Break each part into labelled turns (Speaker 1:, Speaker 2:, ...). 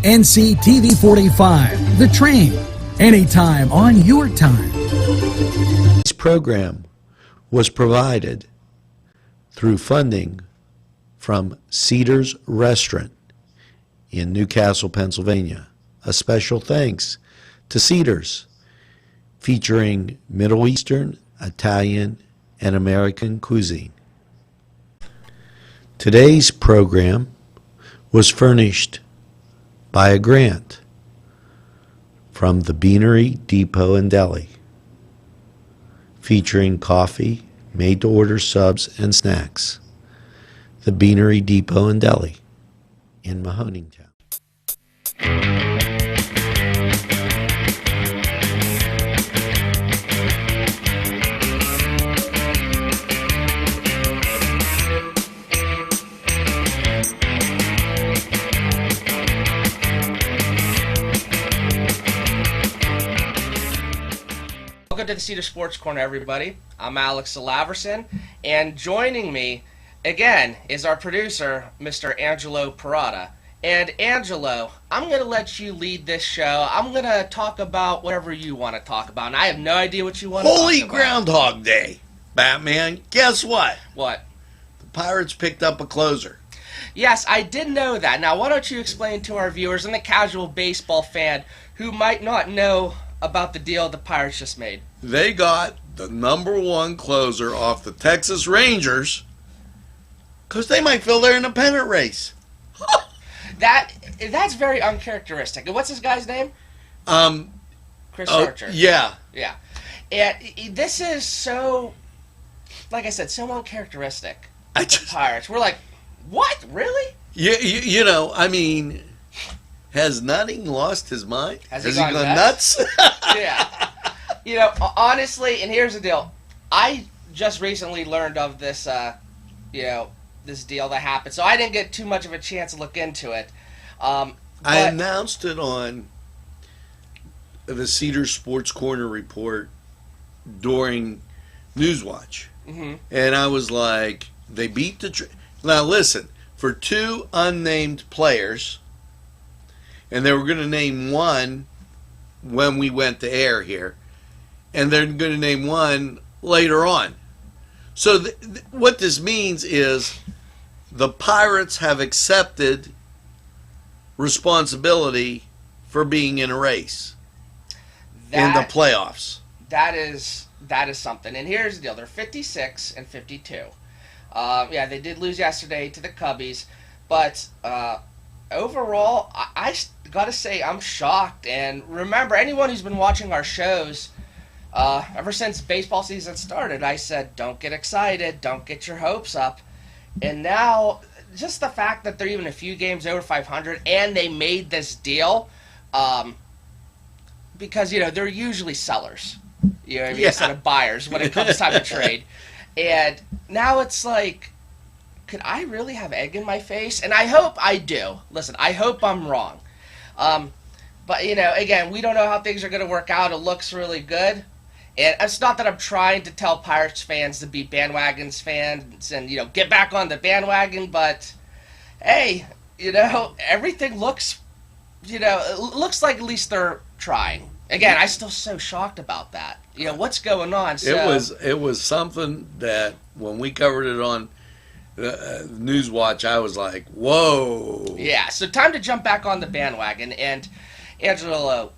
Speaker 1: NCTV45, The Train, anytime on your time.
Speaker 2: This program was provided through funding from Cedars Restaurant in Newcastle, Pennsylvania. A special thanks to Cedars, featuring Middle Eastern, Italian, and American cuisine. Today's program was furnished by a grant from the Beanery Depot and Deli, featuring coffee, made-to-order subs, and snacks. The Beanery Depot and Deli in Mahoningtown.
Speaker 3: Welcome to the Cedars Sports Corner, everybody. I'm Alex Salaverson, and joining me again is our producer, Mr. Angelo Parada. And Angelo, I'm going to let you lead this show. I'm going to talk about whatever you want to talk about, and I have no idea what you want to talk about.
Speaker 2: Holy Groundhog Day, Batman. Guess what?
Speaker 3: What?
Speaker 2: The Pirates picked up a closer.
Speaker 3: Yes, I did know that. Now, why don't you explain to our viewers and the casual baseball fan who might not know about the deal the Pirates just made?
Speaker 4: They got the #1 closer off the Texas Rangers
Speaker 2: Because they might fill their independent race.
Speaker 3: That's very uncharacteristic. And what's this guy's name? Chris Archer.
Speaker 4: Yeah.
Speaker 3: Yeah. And this is so, like I said, so uncharacteristic of the Pirates. We're like, what? Really?
Speaker 4: You know, I mean, has Nutting lost his mind?
Speaker 3: Has he
Speaker 4: gone
Speaker 3: gone
Speaker 4: nuts?
Speaker 3: Yeah. You know, honestly, and here's the deal. I just recently learned of this, this deal that happened, so I didn't get too much of a chance to look into it.
Speaker 4: I announced it on the Cedars Sports Corner report during Newswatch.
Speaker 3: Mm-hmm.
Speaker 4: And I was like, they beat the... Now, listen, for 2 unnamed players, and they were going to name one when we went to air here, and they're going to name one later on. So what this means is the Pirates have accepted responsibility for being in a race in the playoffs.
Speaker 3: That is something. And here's the deal. They're 56 and 52. Yeah, they did lose yesterday to the Cubbies, but overall, I got to say I'm shocked. And remember, anyone who's been watching our shows ever since baseball season started, I said, don't get excited, don't get your hopes up. And now, just the fact that they're even a few games over 500, and they made this deal, because, they're usually sellers, instead of buyers when it comes time to trade. And now it's like, could I really have egg in my face? And I hope I do. Listen, I hope I'm wrong. But, again, we don't know how things are going to work out. It looks really good. And it's not that I'm trying to tell Pirates fans to be bandwagons fans and, get back on the bandwagon, but, hey, everything looks, it looks like at least they're trying. Again, I'm still so shocked about that. What's going on? So,
Speaker 4: It was something that when we covered it on Newswatch, I was like, whoa.
Speaker 3: Yeah, so time to jump back on the bandwagon. And, Angelo,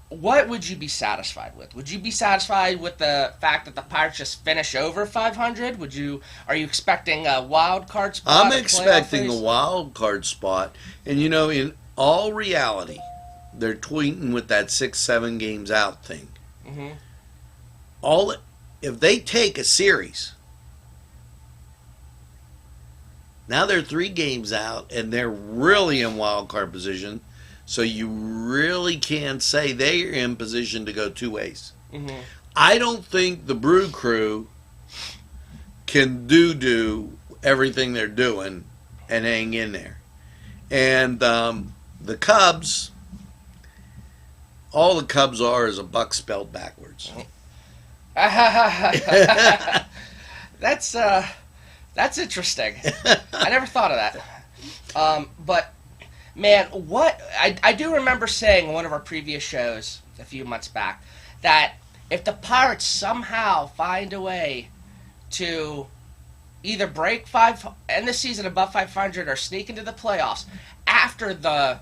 Speaker 3: what would you be satisfied with? Would you be satisfied with the fact that the Pirates just finish over 500? Are you expecting a wild card spot?
Speaker 4: I'm expecting a wild card spot. And, in all reality, they're tweeting with that 6-7 games out thing. Mm-hmm. If they take a series, now they're 3 games out, and they're really in wild card position. So you really can't say they're in position to go 2 ways. Mm-hmm. I don't think the Brew Crew can do everything they're doing and hang in there. And the Cubs, all the Cubs are is a buck spelled backwards.
Speaker 3: That's interesting. I never thought of that. But Man, what I do remember saying in one of our previous shows a few months back that if the Pirates somehow find a way to either end the season above 500 or sneak into the playoffs after the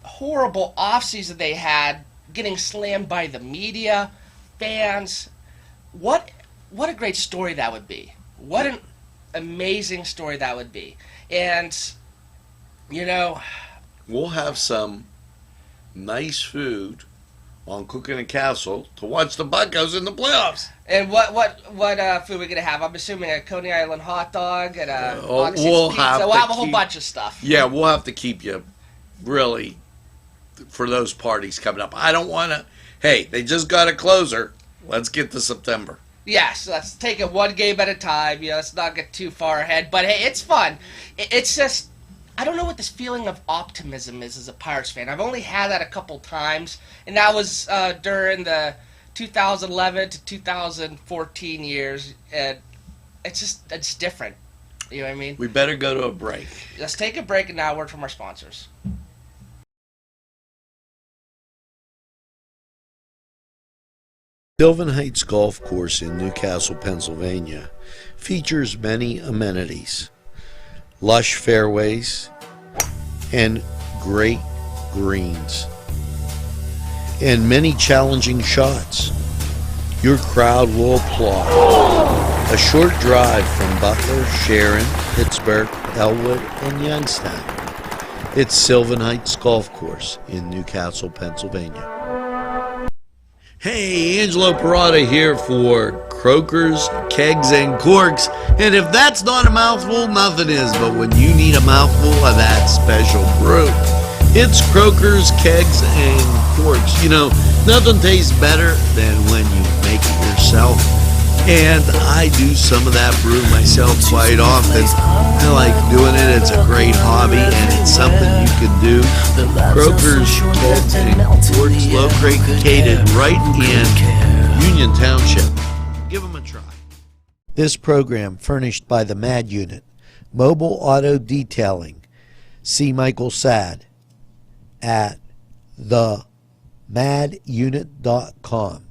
Speaker 3: horrible offseason they had, getting slammed by the media, fans, what a great story that would be. What an amazing story that would be. And, you know,
Speaker 4: We'll have some nice food on Cooking and Castle to watch the Buccos in the playoffs.
Speaker 3: and what food we gonna have? I'm assuming a Coney Island hot dog and a Oxy's
Speaker 4: we'll
Speaker 3: pizza.
Speaker 4: have
Speaker 3: We'll
Speaker 4: to
Speaker 3: have a whole
Speaker 4: keep-
Speaker 3: bunch of stuff.
Speaker 4: Yeah, we'll have to keep you really for those parties coming up. I don't want to. Hey, they just got a closer. Let's get to September.
Speaker 3: Yes, let's take it one game at a time. Let's not get too far ahead. But hey, it's fun. It's just, I don't know what this feeling of optimism is as a Pirates fan. I've only had that a couple times, and that was during the 2011 to 2014 years. And it's different. You know what I mean?
Speaker 4: We better go to a break.
Speaker 3: Let's take a break and now a word from our sponsors.
Speaker 2: Sylvan Heights Golf Course in Newcastle, Pennsylvania features many amenities, lush fairways, and great greens, and many challenging shots. Your crowd will applaud. A short drive from Butler, Sharon, Pittsburgh, Elwood, and Youngstown. It's Sylvan Heights Golf Course in Newcastle, Pennsylvania. Hey, Angelo Parada here for Croakers, Kegs, and Corks. And if that's not a mouthful, nothing is. But when you need a mouthful of that special brew, it's Croakers, Kegs, and Corks. You know, nothing tastes better than when you make it yourself. And I do some of that brew myself quite often. I like doing it. It's a great hobby, and it's something you can do. Croakers, Kegs, and Corks located right in Union Township. Give them a try. This program furnished by the MAD Unit, Mobile Auto Detailing. See Michael Sad at themadunit.com.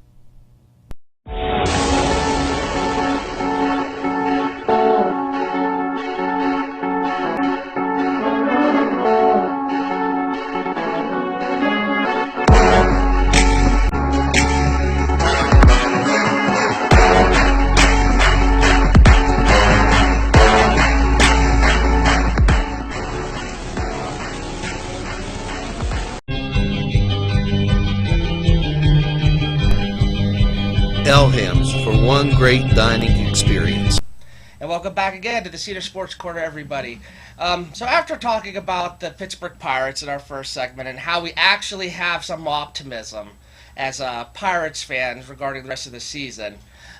Speaker 2: Elham's for one great dining experience.
Speaker 3: And welcome back again to the Cedars Sports Corner, everybody. So after talking about the Pittsburgh Pirates in our first segment and how we actually have some optimism as Pirates fans regarding the rest of the season,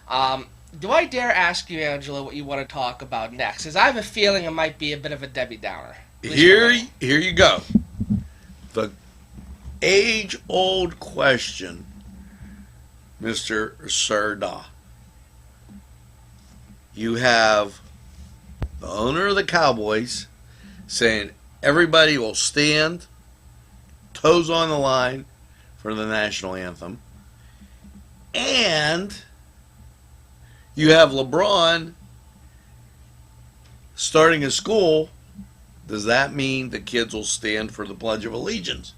Speaker 3: do I dare ask you, Angela, what you want to talk about next? Because I have a feeling it might be a bit of a Debbie Downer.
Speaker 4: Here you go. The age-old question, Mr. Serda. You have the owner of the Cowboys saying everybody will stand, toes on the line, for the national anthem. And you have LeBron starting a school. Does that mean the kids will stand for the Pledge of Allegiance?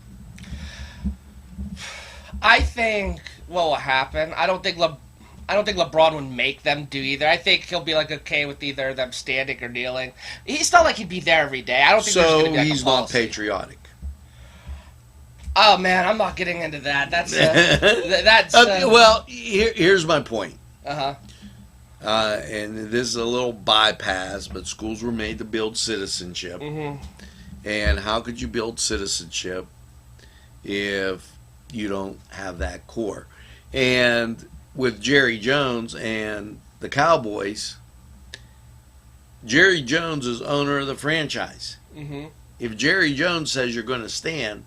Speaker 3: I think what will happen, I don't think LeBron would make them do either. I think he'll be okay with either them standing or kneeling. It's not like he'd be there every day. I don't think there's going to be
Speaker 4: he's
Speaker 3: a
Speaker 4: not
Speaker 3: policy.
Speaker 4: Patriotic.
Speaker 3: Oh man, I'm not getting into that. That's
Speaker 4: well, here's my point.
Speaker 3: Uh-huh.
Speaker 4: And this is a little bypass, but schools were made to build citizenship.
Speaker 3: Mm-hmm.
Speaker 4: And how could you build citizenship if you don't have that core? And with Jerry Jones and the Cowboys, Jerry Jones is owner of the franchise.
Speaker 3: Mm-hmm.
Speaker 4: If Jerry Jones says you're going to stand,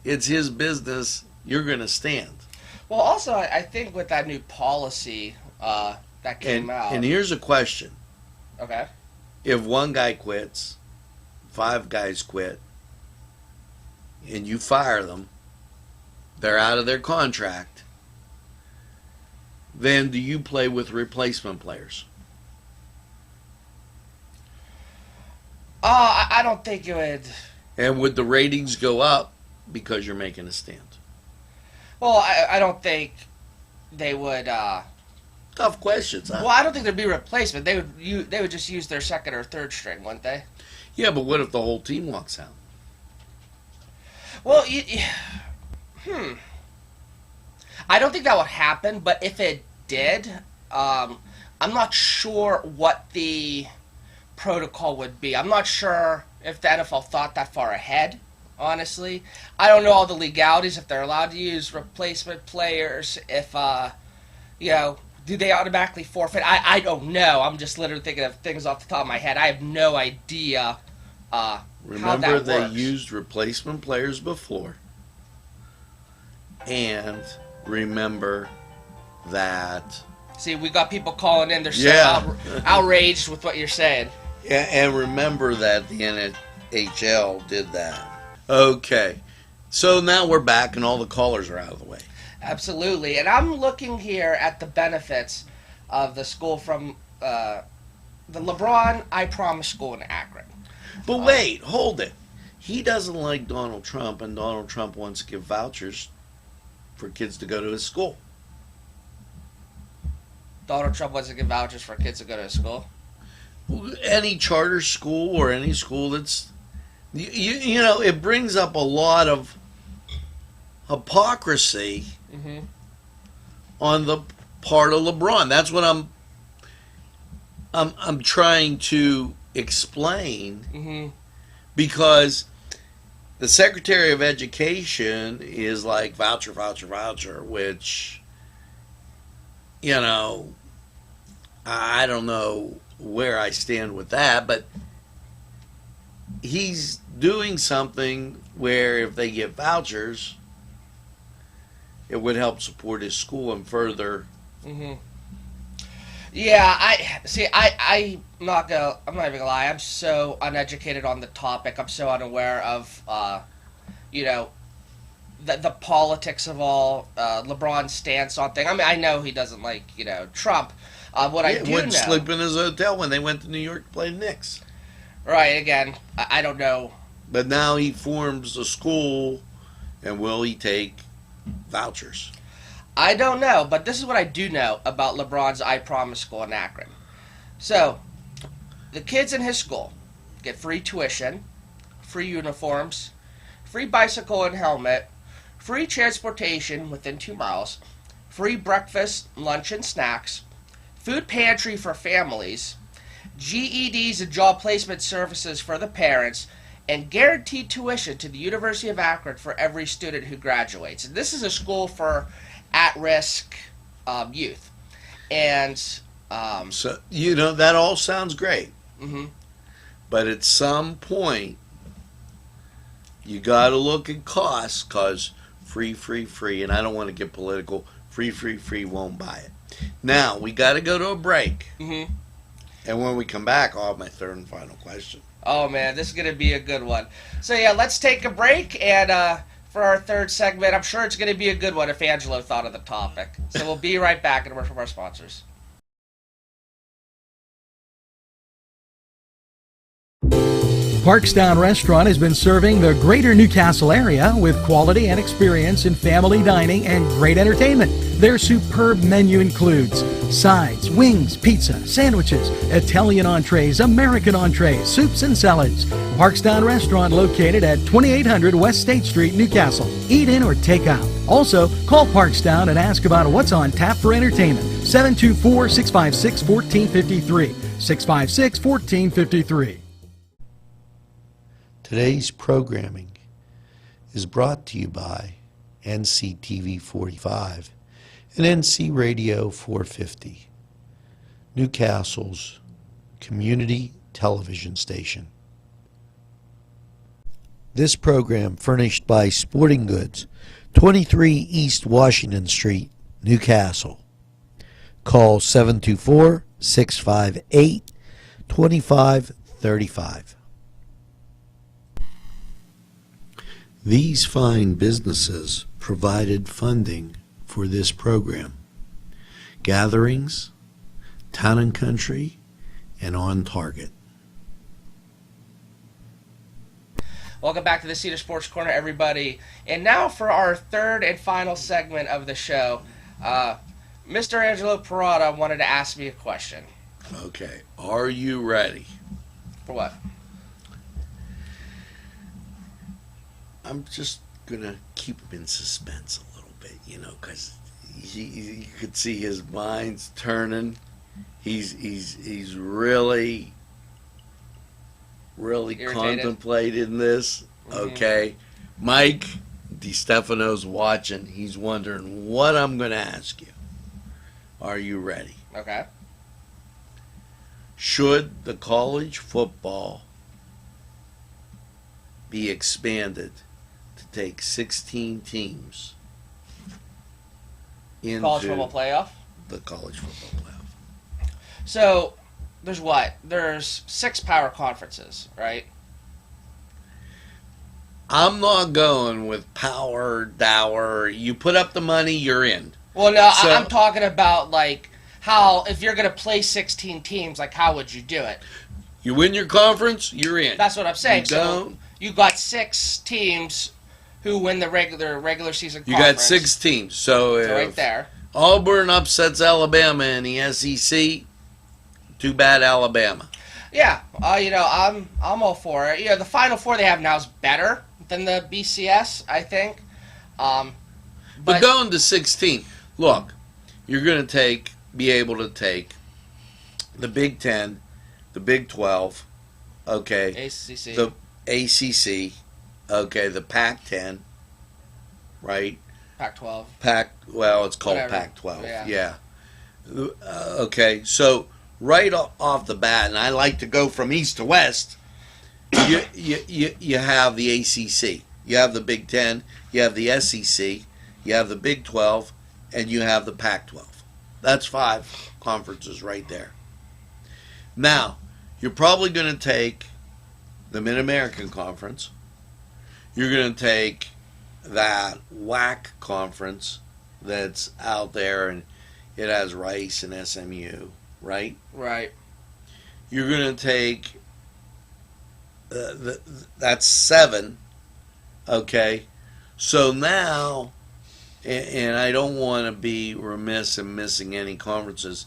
Speaker 4: it's his business. You're going to stand.
Speaker 3: Well, also, I think with that new policy that came out.
Speaker 4: And here's a question.
Speaker 3: Okay.
Speaker 4: If one guy quits, 5 guys quit, and you fire them, they're out of their contract, then do you play with replacement players?
Speaker 3: I don't think it would.
Speaker 4: And would the ratings go up because you're making a stand?
Speaker 3: Well, I don't think they would.
Speaker 4: Tough questions, huh?
Speaker 3: Well, I don't think there'd be replacement. They would just use their second or third string, wouldn't they?
Speaker 4: Yeah, but what if the whole team walks out?
Speaker 3: Well, I don't think that would happen. But if it did, I'm not sure what the protocol would be. I'm not sure if the NFL thought that far ahead. Honestly, I don't know all the legalities, if they're allowed to use replacement players, if do they automatically forfeit? I don't know. I'm just literally thinking of things off the top of my head. I have no idea
Speaker 4: Remember,
Speaker 3: how that
Speaker 4: they
Speaker 3: works.
Speaker 4: used replacement players before. And remember that...
Speaker 3: See, we got people calling in. They're so outraged with what you're saying.
Speaker 4: Yeah, and remember that the NHL did that. Okay. So now we're back and all the callers are out of the way.
Speaker 3: Absolutely. And I'm looking here at the benefits of the school from the LeBron I Promise School in Akron.
Speaker 4: But wait, hold it. He doesn't like Donald Trump, and Donald Trump wants to give vouchers for kids to go to his school.
Speaker 3: Donald Trump wants to give vouchers for kids to go to school.
Speaker 4: Any charter school or any school that's... You know, it brings up a lot of hypocrisy on the part of LeBron. That's what I'm trying to explain, because the Secretary of Education is like voucher, voucher, voucher, which, you know, I don't know where I stand with that, but he's doing something where if they get vouchers, it would help support his school and further.
Speaker 3: Yeah, I'm not even gonna lie. I'm so uneducated on the topic. I'm so unaware of, the politics of all LeBron's stance on things. I mean, I know he doesn't like, Trump. What I do
Speaker 4: wouldn't
Speaker 3: know,
Speaker 4: sleep in his hotel when they went to New York to play the Knicks.
Speaker 3: right? Again, I don't know.
Speaker 4: But now he forms a school, and will he take vouchers?
Speaker 3: I don't know, but this is what I do know about LeBron's I Promise School in Akron. So, the kids in his school get free tuition, free uniforms, free bicycle and helmet, free transportation within 2 miles, free breakfast, lunch, and snacks, food pantry for families, GEDs and job placement services for the parents, and guaranteed tuition to the University of Akron for every student who graduates. And this is a school for at-risk youth. And
Speaker 4: so, that all sounds great. But at some point, you got to look at costs, because free, and I don't want to get political, free won't buy it. Now, we got to go to a break. And when we come back, I'll have my third and final question.
Speaker 3: Oh, man, this is going to be a good one. So, yeah, let's take a break, and for our third segment, I'm sure it's going to be a good one if Angelo thought of the topic. So we'll be right back, and a word from our sponsors.
Speaker 1: Parkstown Restaurant has been serving the greater Newcastle area with quality and experience in family dining and great entertainment. Their superb menu includes sides, wings, pizza, sandwiches, Italian entrees, American entrees, soups and salads. Parkstown Restaurant located at 2800 West State Street, Newcastle. Eat in or take out. Also, call Parkstown and ask about what's on tap for entertainment. 724-656-1453. 656-1453.
Speaker 4: Today's programming is brought to you by NCTV45 and NC Radio 450, Newcastle's community television station. This program furnished by Sporting Goods, 23 East Washington Street, Newcastle. Call 724-658-2535. These fine businesses provided funding for this program. Gatherings, Town and Country, and On Target.
Speaker 3: Welcome back to the Cedar Sports Corner, everybody. And now for our third and final segment of the show. Mr. Angelo Parada wanted to ask me a question.
Speaker 4: Okay, are you ready?
Speaker 3: For what?
Speaker 4: I'm just gonna keep him in suspense a little bit, because you could see his mind's turning. He's really
Speaker 3: Irritated.
Speaker 4: contemplating this. Okay, Mike DiStefano's watching. He's wondering what I'm gonna ask you. Are you ready?
Speaker 3: Okay.
Speaker 4: Should the college football be expanded to take 16 teams into
Speaker 3: College football playoff?
Speaker 4: the college football playoff?
Speaker 3: So, there's what? There's 6 power conferences, right?
Speaker 4: I'm not going with power, dower. You put up the money, you're in.
Speaker 3: Well, no,
Speaker 4: So-
Speaker 3: I'm talking about, like, how, if you're going to play 16 teams, like, how would you do it?
Speaker 4: You win your conference, you're in.
Speaker 3: That's what I'm saying.
Speaker 4: You
Speaker 3: So,
Speaker 4: don't.
Speaker 3: you got 6 teams who win the regular season
Speaker 4: You
Speaker 3: conference.
Speaker 4: got 6 teams. So if
Speaker 3: So right there.
Speaker 4: Auburn upsets Alabama in the SEC, too bad, Alabama.
Speaker 3: Yeah, I'm all for it. The Final Four they have now is better than the BCS, I think.
Speaker 4: But going to 16, look, you're going to be able to take the Big 10, the Big 12, okay,
Speaker 3: ACC.
Speaker 4: the ACC, okay, the Pac-10, right?
Speaker 3: Pac-12.
Speaker 4: It's called
Speaker 3: Whatever.
Speaker 4: Pac-12,
Speaker 3: Yeah.
Speaker 4: Okay, so right off the bat, and I like to go from east to west, you have the ACC, you have the Big 10, you have the SEC, you have the Big 12, and you have the Pac-12. That's 5 conferences right there. Now, you're probably going to take the Mid-American Conference. You're going to take that WAC conference that's out there, and it has Rice and SMU, right?
Speaker 3: Right.
Speaker 4: You're going to take that's 7, okay? So now, and I don't want to be remiss in missing any conferences,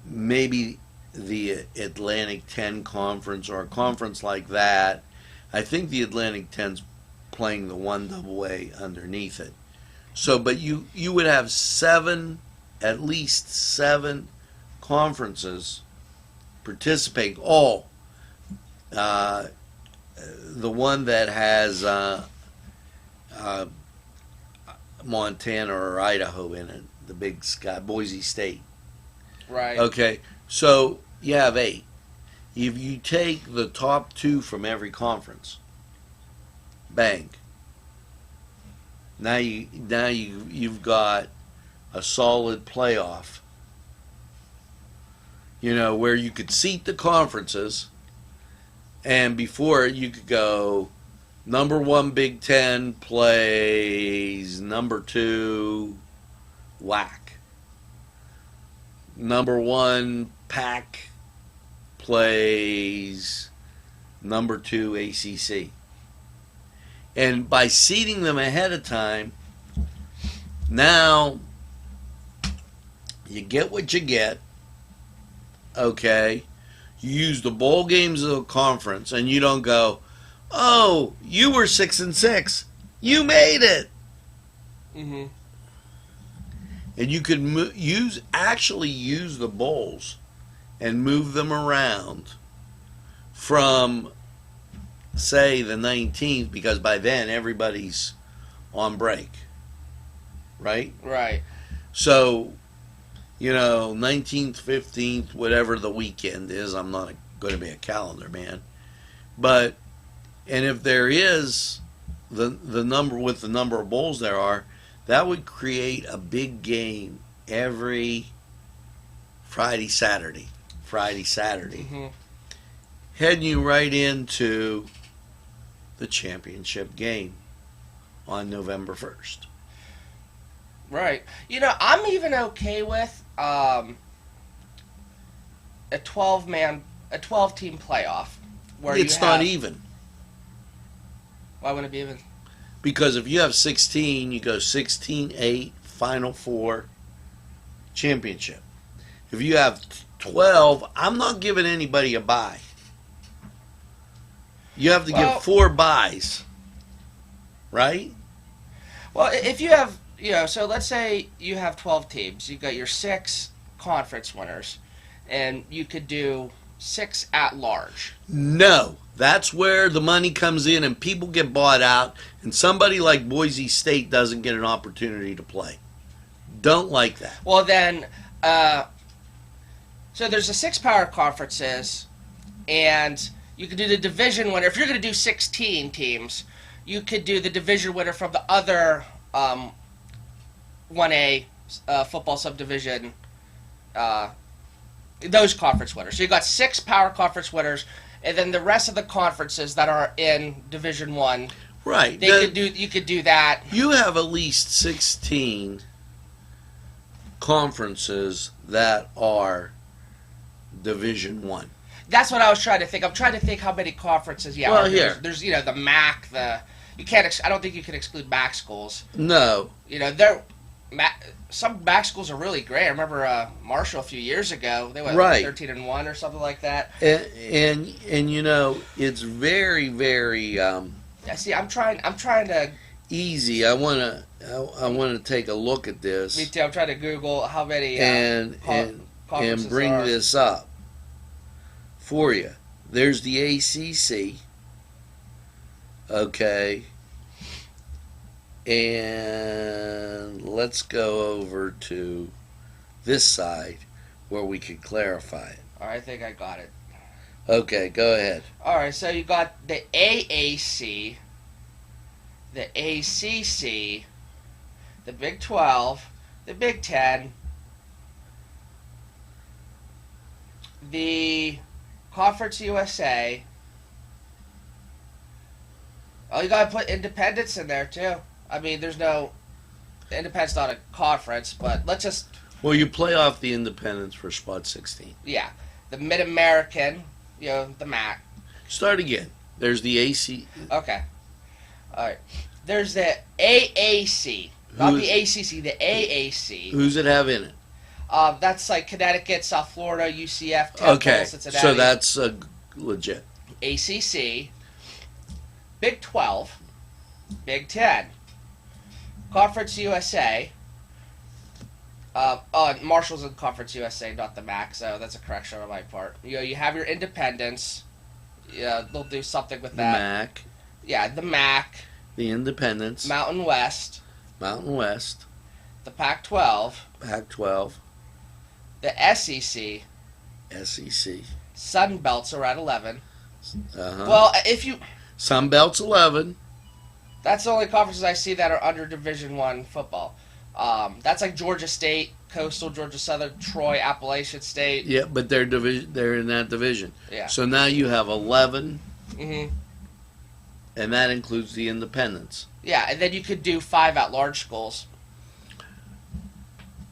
Speaker 4: maybe the Atlantic 10 conference or a conference like that. I think the Atlantic 10's playing the 1AA underneath it. So, but you would have at least 7 conferences participating. All the one that has Montana or Idaho in it, the Big Sky, Boise State.
Speaker 3: Right.
Speaker 4: Okay, so you have 8. If you take the top 2 from every conference, bang. Now you've got a solid playoff. Where you could seat the conferences, and before you could go number 1 Big 10 plays number 2 WAC. Number 1 Pac plays number 2 ACC. And by seeding them ahead of time, now you get what you get, okay? You use the bowl games of the conference, and you don't go, oh, you were 6-6. You made it.
Speaker 3: Mm-hmm.
Speaker 4: And you could actually use the bowls and move them around from, say, the 19th, because by then everybody's on break, right?
Speaker 3: Right.
Speaker 4: So, 19th, 15th, whatever the weekend is, I'm not going to be a calendar man, but, and if there is the number with the number of bowls there are, that would create a big game every Friday, Saturday.
Speaker 3: Mm-hmm.
Speaker 4: Heading you right into the championship game. on November 1st.
Speaker 3: Right. You know, I'm even okay with a 12-team playoff where
Speaker 4: It's not even.
Speaker 3: Why wouldn't it be even?
Speaker 4: Because if you have 16, you go 16-8, Final Four, championship. If you have 12, I'm not giving anybody a bye. You have to give 4 byes, right?
Speaker 3: Well, if you have, so let's say you have 12 teams. You've got your 6 conference winners, and you could do 6 at large.
Speaker 4: No. That's where the money comes in and people get bought out, and somebody like Boise State doesn't get an opportunity to play. Don't like that.
Speaker 3: Well, then, so there's the 6 power conferences, and you could do the division winner. If you're going to do 16 teams, you could do the division winner from the other 1A football subdivision, those conference winners. So you got 6 power conference winners, and then the rest of the conferences that are in Division 1.
Speaker 4: Right.
Speaker 3: You could do that.
Speaker 4: You have at least 16 conferences that are Division 1.
Speaker 3: That's what I was trying to think. I'm trying to think how many conferences. Yeah.
Speaker 4: Well, here.
Speaker 3: There's the MAC. You can't. I don't think you can exclude MAC schools.
Speaker 4: No.
Speaker 3: Some MAC schools are really great. I remember Marshall a few years ago. They went
Speaker 4: right.
Speaker 3: 13-1 or something like that.
Speaker 4: And it's very, very.
Speaker 3: Yeah. See, I'm trying to.
Speaker 4: Easy. I want to take a look at this.
Speaker 3: Me too. I'm trying to Google how many.
Speaker 4: And bring this up for you. There's the ACC. Okay. And let's go over to this side where we can clarify it.
Speaker 3: All right, I think I got it.
Speaker 4: Okay, go ahead.
Speaker 3: All right, so you got the AAC, the ACC, the Big 12, the Big 10, the Conference USA. Oh, you gotta put independents in there too. I mean, independent's not a conference, but let's just.
Speaker 4: Well, you play off the independents for spot 16.
Speaker 3: Yeah, the Mid-American, the MAC.
Speaker 4: Start again. There's the AC.
Speaker 3: Okay. All right. There's the AAC, not the ACC, the AAC.
Speaker 4: Who's it have in it?
Speaker 3: That's like Connecticut, South Florida, UCF, Temple, Cincinnati.
Speaker 4: So that's legit.
Speaker 3: ACC, Big 12, Big 10, Conference USA. Marshall's in Conference USA, not the MAC, so that's a correction on my part. You have your independents. Yeah, they'll do something with that.
Speaker 4: The MAC.
Speaker 3: Yeah, the MAC.
Speaker 4: The independents.
Speaker 3: Mountain West.
Speaker 4: The
Speaker 3: Pac-12.
Speaker 4: Pac-12.
Speaker 3: The SEC. Sun Belts are at 11. Well,
Speaker 4: Sun Belt's 11.
Speaker 3: That's the only conferences I see that are under Division I football. That's like Georgia State, Coastal, Georgia Southern, Troy, Appalachian State.
Speaker 4: Yeah, but they're in that division.
Speaker 3: Yeah.
Speaker 4: So now you have 11.
Speaker 3: Mm-hmm.
Speaker 4: And that includes the independents.
Speaker 3: Yeah, and then you could do 5 at-large schools.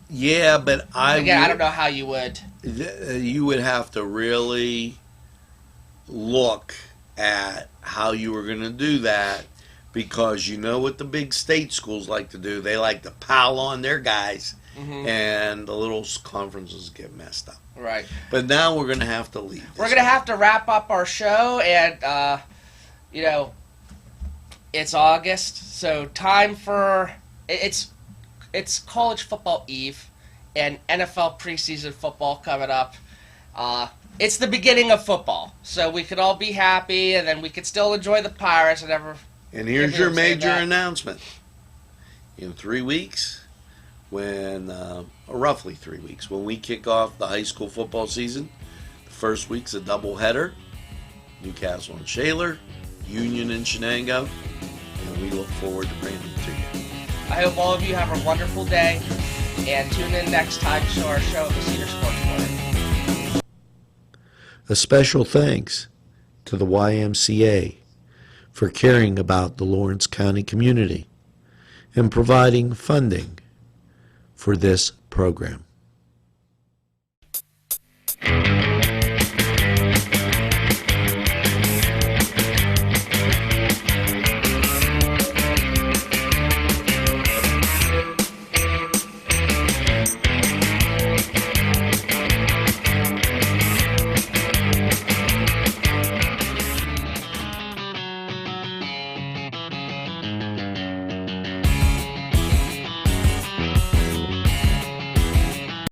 Speaker 4: Yeah, but I
Speaker 3: don't know how you would.
Speaker 4: You would have to really look at how you were going to do that, because you know what the big state schools like to do. They like to pile on their guys, and the little conferences get messed up.
Speaker 3: Right.
Speaker 4: But now we're going to have to leave.
Speaker 3: We're going to have to wrap up our show, and, it's August, so time for... It's college football eve and NFL preseason football coming up. It's the beginning of football, so we could all be happy, and then we could still enjoy the Pirates and ever.
Speaker 4: And here's your major announcement. In 3 weeks, roughly 3 weeks, when we kick off the high school football season, the first week's a doubleheader: Newcastle and Shaler, Union and Shenango, and we look forward to bringing it to you.
Speaker 3: I hope all of you have a wonderful day, and tune in next time to our show at the Cedars Sports Corner.
Speaker 4: A special thanks to the YMCA for caring about the Lawrence County community.
Speaker 2: in providing funding for this program.